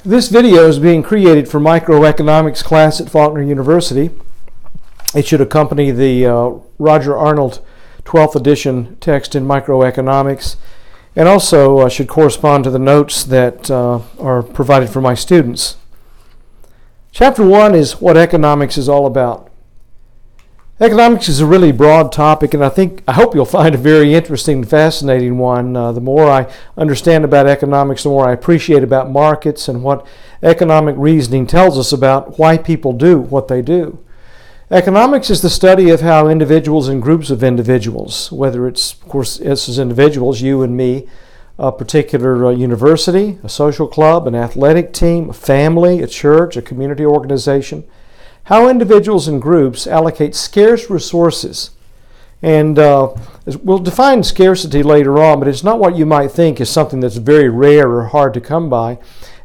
This video is being created for Microeconomics class at Faulkner University. It should accompany the Roger Arnold 12th edition text in Microeconomics, and also should correspond to the notes that are provided for my students. Chapter 1 is what economics is all about. Economics is a really broad topic, and I hope you'll find a very interesting and fascinating one. The more I understand about economics, the more I appreciate about markets and what economic reasoning tells us about why people do what they do. Economics is the study of how individuals and groups of individuals, whether it's, of course, us as individuals, you and me, a particular university, a social club, an athletic team, a family, a church, a community organization, how individuals and groups allocate scarce resources. And we'll define scarcity later on, but it's not what you might think is something that's very rare or hard to come by.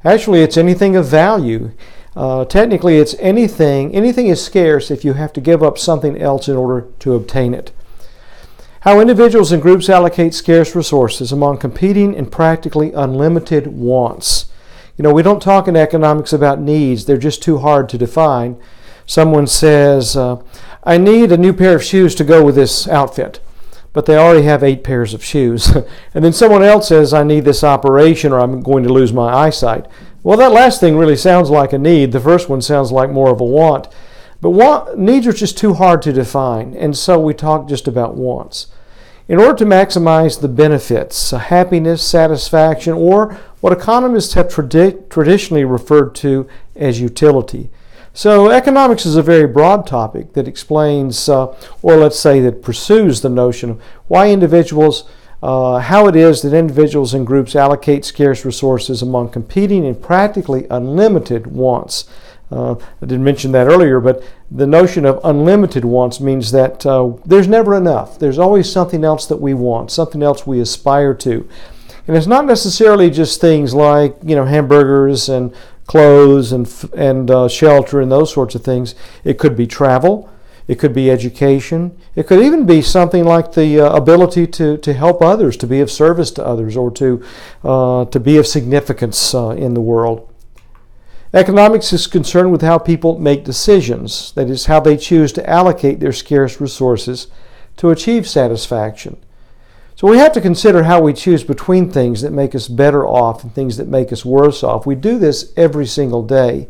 Actually, it's anything of value. Technically, it's anything is scarce if you have to give up something else in order to obtain it. How individuals and groups allocate scarce resources among competing and practically unlimited wants. You know, we don't talk in economics about needs. They're just too hard to define. Someone says, I need a new pair of shoes to go with this outfit, but they already have 8 pairs of shoes. And then someone else says, I need this operation or I'm going to lose my eyesight. Well, that last thing really sounds like a need. The first one sounds like more of a want. But needs are just too hard to define, and so we talk just about wants. In order to maximize the benefits, happiness, satisfaction, or what economists have traditionally referred to as utility. So economics is a very broad topic that explains, or let's say that pursues the notion of why individuals, how it is that individuals and groups allocate scarce resources among competing and practically unlimited wants. I didn't mention that earlier, but the notion of unlimited wants means that there's never enough. There's always something else that we want, something else we aspire to. And it's not necessarily just things like, hamburgers and clothes and shelter and those sorts of things. It could be travel. It could be education. It could even be something like the ability to help others, to be of service to others, or to be of significance in the world. Economics is concerned with how people make decisions, that is, how they choose to allocate their scarce resources to achieve satisfaction. So we have to consider how we choose between things that make us better off and things that make us worse off. We do this every single day.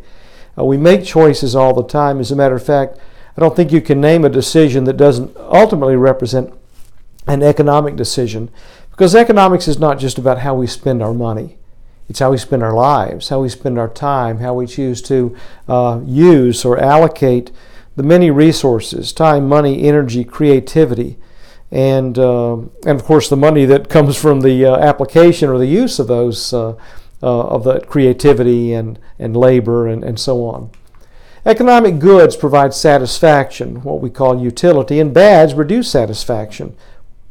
We make choices all the time. As a matter of fact, I don't think you can name a decision that doesn't ultimately represent an economic decision, because economics is not just about how we spend our money. It's how we spend our lives, how we spend our time, how we choose to use or allocate the many resources, time, money, energy, creativity, and of course the money that comes from the application or the use of those of the creativity and labor and so on. Economic goods provide satisfaction, what we call utility, and bads reduce satisfaction.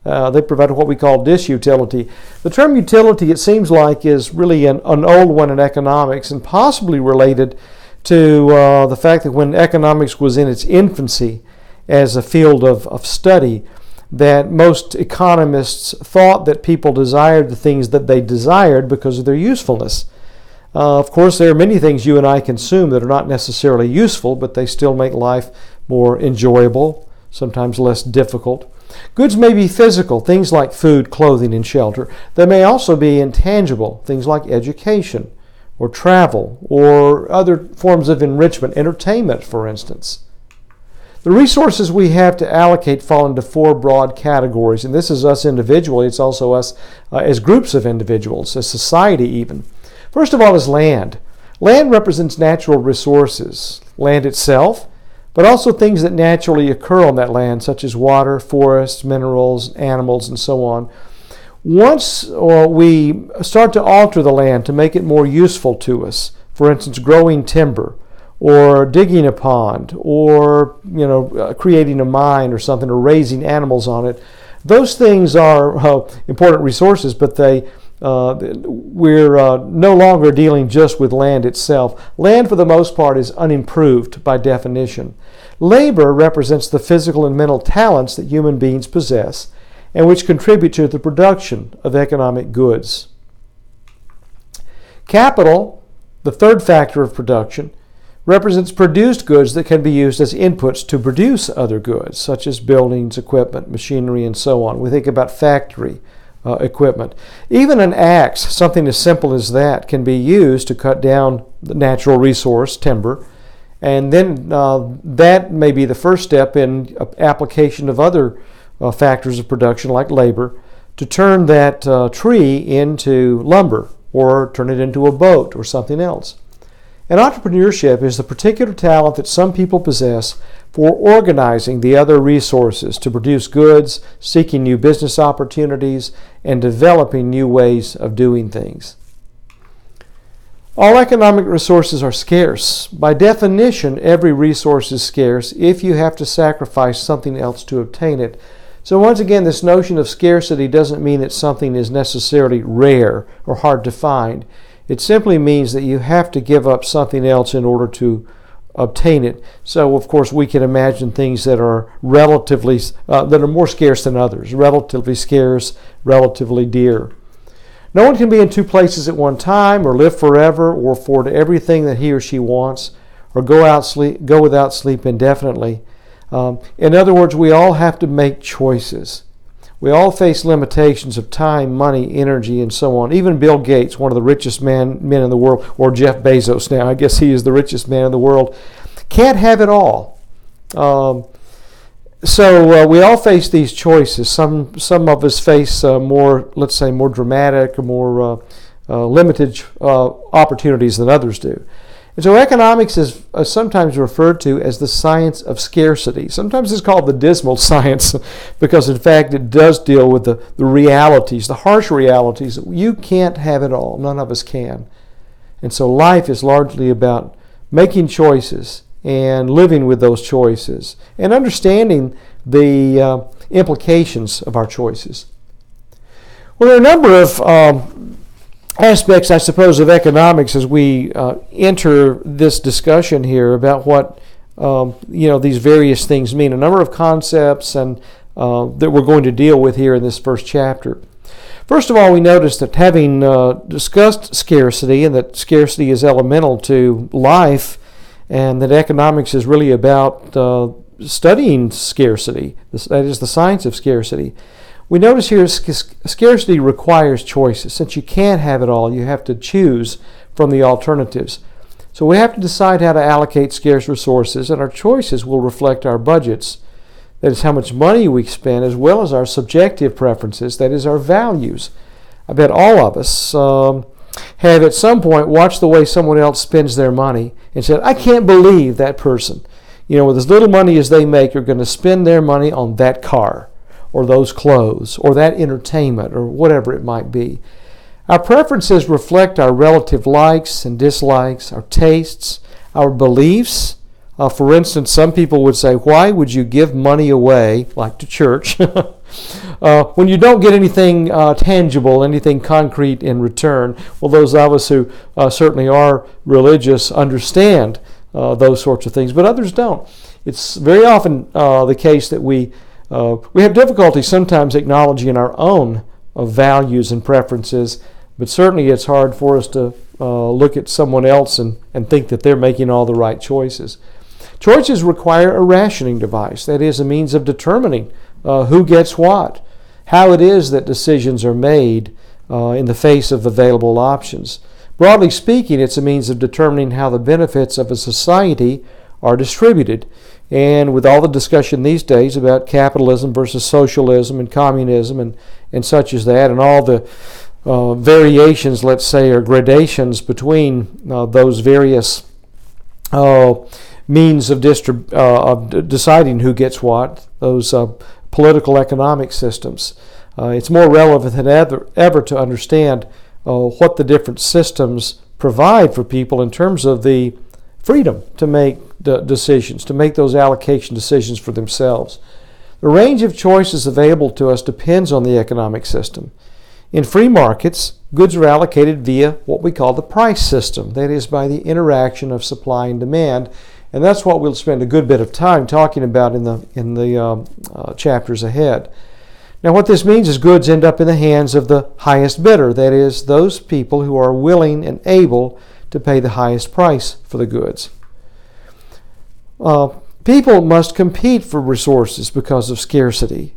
They provide what we call disutility. The term utility, it seems like, is really an old one in economics, and possibly related to the fact that when economics was in its infancy as a field of study, that most economists thought that people desired the things that they desired because of their usefulness. Of course, there are many things you and I consume that are not necessarily useful, but they still make life more enjoyable, sometimes less difficult. Goods may be physical, things like food, clothing, and shelter. They may also be intangible, things like education or travel or other forms of enrichment, entertainment, for instance. The resources we have to allocate fall into 4 broad categories, and this is us individually. It's also us as groups of individuals, as society even. First of all is land. Land represents natural resources, land itself, but also things that naturally occur on that land, such as water, forests, minerals, animals, and so on. Once we start to alter the land to make it more useful to us, for instance, growing timber, or digging a pond, or creating a mine or something, or raising animals on it, those things are important resources, but we're no longer dealing just with land itself. Land, for the most part, is unimproved by definition. Labor represents the physical and mental talents that human beings possess and which contribute to the production of economic goods. Capital The third factor of production represents produced goods that can be used as inputs to produce other goods, such as buildings, equipment, machinery, and so on. We think about factory equipment. Even an axe, something as simple as that, can be used to cut down the natural resource, timber, and then that may be the first step in application of other factors of production like labor to turn that tree into lumber or turn it into a boat or something else. And entrepreneurship is the particular talent that some people possess for organizing the other resources to produce goods, seeking new business opportunities, and developing new ways of doing things. All economic resources are scarce. By definition, every resource is scarce if you have to sacrifice something else to obtain it. So once again, this notion of scarcity doesn't mean that something is necessarily rare or hard to find. It simply means that you have to give up something else in order to obtain it. So of course we can imagine things that are relatively that are more scarce than others, relatively scarce, relatively dear. No one can be in two places at one time, or live forever, or afford everything that he or she wants, or go without sleep indefinitely. In other words, we all have to make choices. We all face limitations of time, money, energy, and so on. Even Bill Gates, one of the richest men in the world, or Jeff Bezos now, I guess he is the richest man in the world, can't have it all. So we all face these choices. Some of us face more, let's say, more dramatic or more limited opportunities than others do. And so economics is sometimes referred to as the science of scarcity. Sometimes it's called the dismal science because, in fact, it does deal with the realities, the harsh realities. You can't have it all. None of us can. And so life is largely about making choices and living with those choices and understanding the implications of our choices. Well, there are a number of aspects, I suppose, of economics as we enter this discussion here about what these various things mean. A number of concepts and that we're going to deal with here in this first chapter. First of all, we notice that having discussed scarcity and that scarcity is elemental to life, and that economics is really about studying scarcity, that is the science of scarcity. We notice here scarcity requires choices. Since you can't have it all, you have to choose from the alternatives. So we have to decide how to allocate scarce resources, and our choices will reflect our budgets. That is how much money we spend, as well as our subjective preferences, that is our values. I bet all of us have at some point watched the way someone else spends their money and said, I can't believe that person, with as little money as they make, are going to spend their money on that car, or those clothes, or that entertainment, or whatever it might be. Our preferences reflect our relative likes and dislikes, our tastes, our beliefs. For instance, some people would say, why would you give money away, like to church, when you don't get anything tangible, anything concrete in return? Well, those of us who certainly are religious understand those sorts of things, but others don't. It's very often the case that we have difficulty sometimes acknowledging our own values and preferences, but certainly it's hard for us to look at someone else and think that they're making all the right choices. Choices require a rationing device, that is, a means of determining who gets what, how it is that decisions are made in the face of available options. Broadly speaking, it's a means of determining how the benefits of a society are distributed. And with all the discussion these days about capitalism versus socialism and communism and such as that, and all the variations, let's say, or gradations between those various means of deciding who gets what, those political economic systems, it's more relevant than ever to understand what the different systems provide for people in terms of the freedom to make decisions, to make those allocation decisions for themselves. The range of choices available to us depends on the economic system. In free markets, goods are allocated via what we call the price system, that is, by the interaction of supply and demand, and that's what we'll spend a good bit of time talking about in the chapters ahead. Now, what this means is goods end up in the hands of the highest bidder, that is, those people who are willing and able to pay the highest price for the goods. People must compete for resources because of scarcity.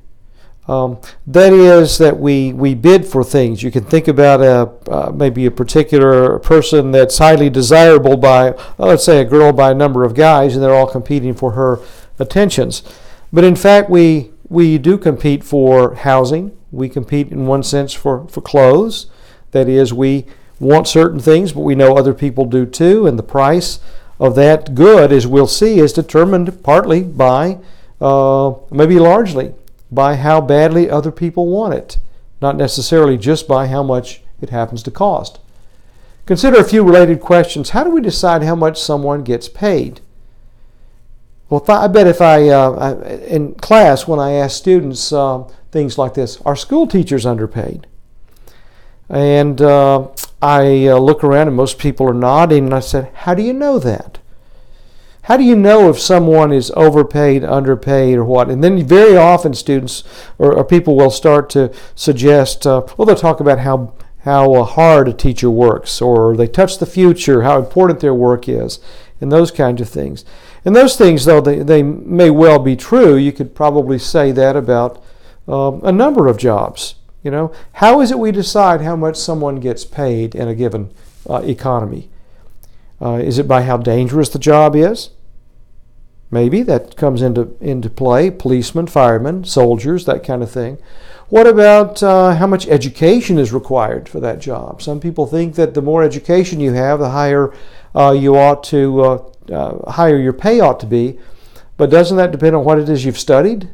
That is, that we bid for things. You can think about maybe a particular person that's highly desirable by, let's say, a girl by a number of guys, and they're all competing for her attentions. But in fact, we do compete for housing. We compete in one sense for clothes. That is, we want certain things, but we know other people do too, and the price of that good, as we'll see, is determined partly by, maybe largely, by how badly other people want it, not necessarily just by how much it happens to cost. Consider a few related questions. How do we decide how much someone gets paid? Well, I bet if in class, when I ask students things like this, are school teachers underpaid? And I look around and most people are nodding, and I said, how do you know that? How do you know if someone is overpaid, underpaid, or what? And then very often students or people will start to suggest, they'll talk about how hard a teacher works, or they touch the future, how important their work is, and those kinds of things. And those things, though they may well be true, you could probably say that about a number of jobs. You know, how is it we decide how much someone gets paid in a given economy? Is it by how dangerous the job is? Maybe that comes into play. Policemen, firemen, soldiers, that kind of thing. What about how much education is required for that job? Some people think that the more education you have, the higher higher your pay ought to be. But doesn't that depend on what it is you've studied?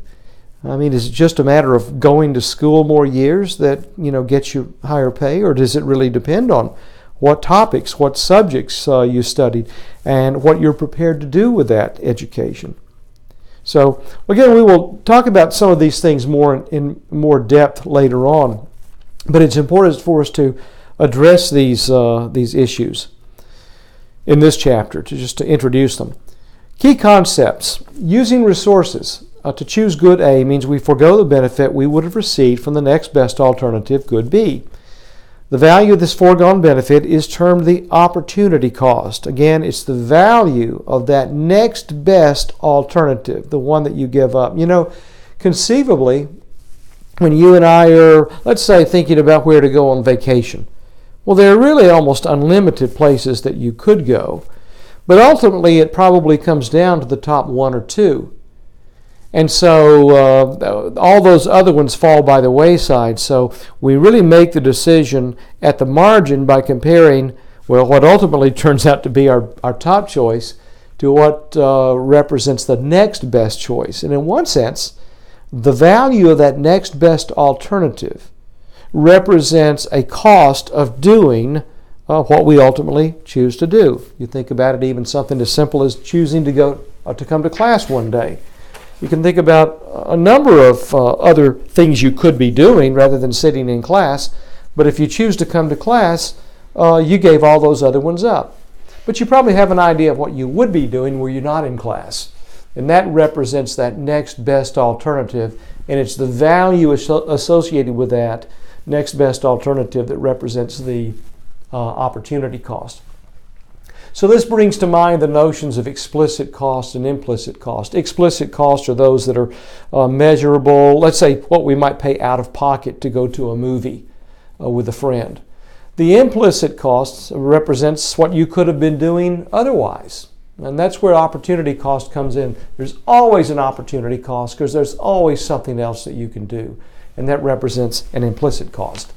I mean, is it just a matter of going to school more years that gets you higher pay, or does it really depend on what topics, what subjects you studied, and what you're prepared to do with that education? So again, we will talk about some of these things in more depth later on, but it's important for us to address these issues in this chapter, to introduce them. Key concepts: using resources to choose good A means we forego the benefit we would have received from the next best alternative, good B. The value of this foregone benefit is termed the opportunity cost. Again, it's the value of that next best alternative, the one that you give up. Conceivably, when you and I are, let's say, thinking about where to go on vacation, well, there are really almost unlimited places that you could go, but ultimately it probably comes down to the top one or two. And so all those other ones fall by the wayside. So we really make the decision at the margin by comparing, what ultimately turns out to be our top choice to what represents the next best choice. And in one sense, the value of that next best alternative represents a cost of doing what we ultimately choose to do. You think about it, even something as simple as choosing to come to class one day. You can think about a number of other things you could be doing rather than sitting in class, but if you choose to come to class, you gave all those other ones up. But you probably have an idea of what you would be doing were you not in class. And that represents that next best alternative, and it's the value associated with that next best alternative that represents the opportunity cost. So this brings to mind the notions of explicit cost and implicit cost. Explicit costs are those that are measurable, let's say what we might pay out of pocket to go to a movie with a friend. The implicit cost represents what you could have been doing otherwise. And that's where opportunity cost comes in. There's always an opportunity cost because there's always something else that you can do. And that represents an implicit cost.